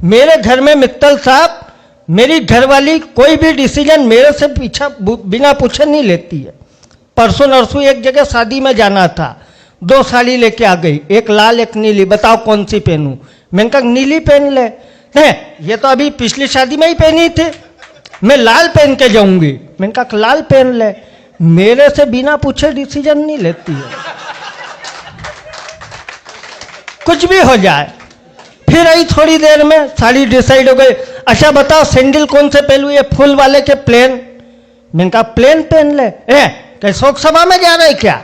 मेरे घर में मित्तल साहब, मेरी घरवाली कोई भी डिसीजन मेरे से पीछा बिना पूछे नहीं लेती है। परसों नरसों एक जगह शादी में जाना था, 2 साड़ी लेके आ गई, एक लाल एक नीली, बताओ कौन सी पहनूं। मैंने कहा नीली पहन ले। नहीं, ये तो अभी पिछली शादी में ही पहनी थी, मैं लाल पहन के जाऊंगी। मैंने कहा लाल पहन ले। मेरे से बिना पूछे डिसीजन नहीं लेती है, कुछ भी हो जाए। फिर आई थोड़ी देर में साड़ी डिसाइड हो गई। अच्छा बताओ सैंडल कौन से पहलू, ये फुल वाले के प्लेन। मैंने कहा प्लेन पहन ले। क्या शोक सभा में जा रहे क्या,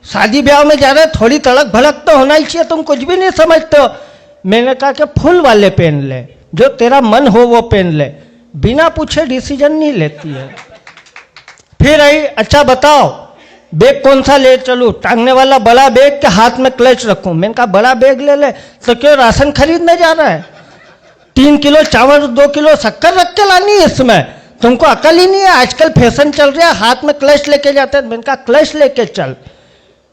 शादी ब्याह में जा रहे, थोड़ी तड़क भड़क तो होना ही चाहिए, तुम कुछ भी नहीं समझते हो। मैंने कहा कि फुल वाले पहन ले, जो तेरा मन हो वो पहन ले, बिना पूछे डिसीजन नहीं लेती है। फिर आई, अच्छा बताओ बैग कौन सा ले चलूं, टांगने वाला बड़ा बैग के हाथ में क्लच रखूं। मैंने कहा बड़ा बैग ले ले। तो क्यों राशन खरीदने जा रहा है, 3 किलो चावल 2 किलो शक्कर रख के लानी है इसमें, तुमको अकल ही नहीं है। आजकल फैशन चल रहा है, हाथ में क्लच लेके जाते हैं। मैंने कहा क्लच लेके चल।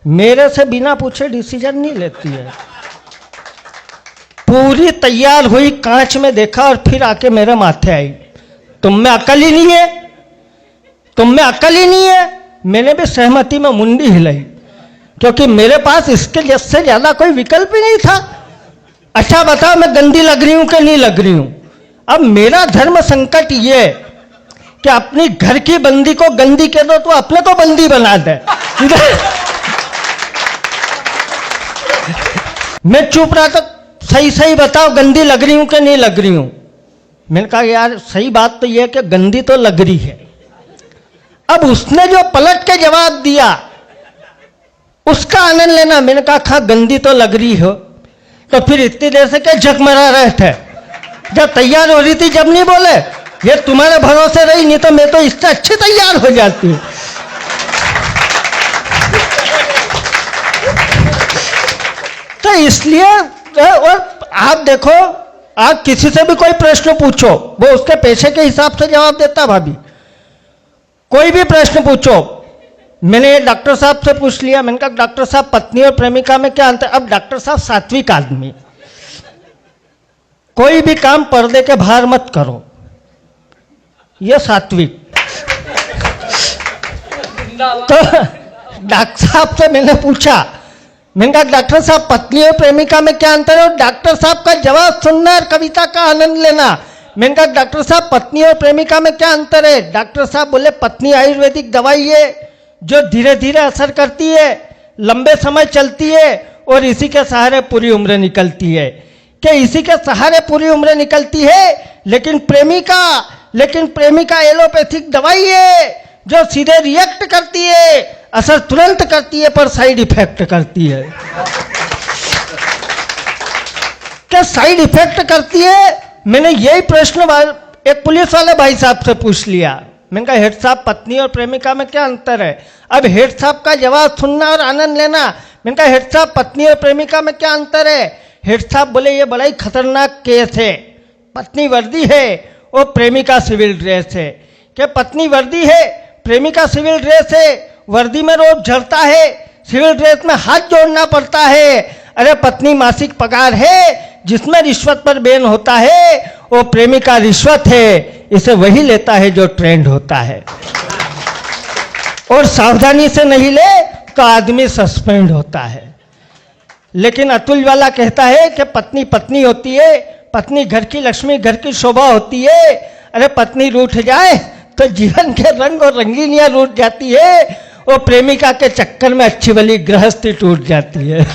मेरे से बिना पूछे डिसीजन नहीं लेती है। पूरी तैयार हुई, कांच में देखा और फिर आके मेरे माथे आई, तुम में अकल ही नहीं है, तुम में अकल ही नहीं है। मैंने भी सहमति में मुंडी हिलाई, क्योंकि मेरे पास इसके जैसे ज्यादा कोई विकल्प ही नहीं था। अच्छा बताओ मैं गंदी लग रही हूं कि नहीं लग रही हूं। अब मेरा धर्म संकट ये कि अपनी घर की बंदी को गंदी कह दो तो अपने को बंदी बना दे। मैं चुप रहा था, सही सही बताओ गंदी लग रही हूं कि नहीं लग रही हूं। मैंने कहा यार सही बात तो यह है कि गंदी तो लग रही है। अब उसने जो पलट के जवाब दिया उसका आनंद लेना। मैंने कहा खा गंदी तो लग रही हो, तो फिर इतनी देर से क्या झकमरा रहे थे, जब तैयार हो रही थी जब नहीं बोले। ये तुम्हारे भरोसे रही, नहीं तो मैं तो इससे अच्छी तैयार हो जाती। तो इसलिए और आप देखो, आप किसी से भी कोई प्रश्न पूछो, वो उसके पेशे के हिसाब से जवाब देता। भाभी कोई भी प्रश्न पूछो, मैंने डॉक्टर साहब से पूछ लिया। मैंने कहा डॉक्टर साहब पत्नी और प्रेमिका में क्या अंतर। अब डॉक्टर साहब सात्विक आदमी, कोई भी काम पर्दे के बाहर मत करो, ये सात्विक। तो डॉक्टर साहब से मैंने पूछा, मैंने कहा डॉक्टर साहब पत्नी और प्रेमिका में क्या अंतर है। और डॉक्टर साहब का जवाब सुनना और कविता का आनंद लेना। मैंने कहा डॉक्टर साहब पत्नी और प्रेमिका में क्या अंतर है। डॉक्टर साहब बोले पत्नी आयुर्वेदिक दवाई है जो धीरे धीरे असर करती है, लंबे समय चलती है और इसी के सहारे पूरी उम्र निकलती है। कि इसी के सहारे पूरी उम्र निकलती है, लेकिन प्रेमिका एलोपैथिक दवाई है जो सीधे रिएक्ट करती है, असर तुरंत करती है पर साइड इफेक्ट करती है। क्या साइड इफेक्ट करती है। मैंने यही प्रश्न एक पुलिस वाले भाई साहब से पूछ लिया। मैंने कहा हेड साहब पत्नी और प्रेमिका में क्या अंतर है। अब हेड साहब का जवाब सुनना और आनंद लेना। मैंने कहा हेड साहब पत्नी और प्रेमिका में क्या अंतर है। हेड साहब बोले ये बड़ा ही खतरनाक केस है, पत्नी वर्दी है और प्रेमिका सिविल ड्रेस है। क्या पत्नी वर्दी है, प्रेमिका सिविल ड्रेस है। वर्दी में रोज झड़ता है, सिविल ड्रेस में हाथ जोड़ना पड़ता है। अरे पत्नी मासिक पगार है जिसमें रिश्वत पर बैन होता है, वो प्रेमिका रिश्वत है, इसे वही लेता है जो ट्रेंड होता है, और सावधानी से नहीं ले तो आदमी सस्पेंड होता है। लेकिन अतुल वाला कहता है कि पत्नी पत्नी होती है, पत्नी घर की लक्ष्मी, घर की शोभा होती है। अरे पत्नी रूठ जाए तो जीवन के रंग और रंगीनियां रूठ जाती है, और प्रेमिका के चक्कर में अच्छी भली गृहस्थी टूट जाती है।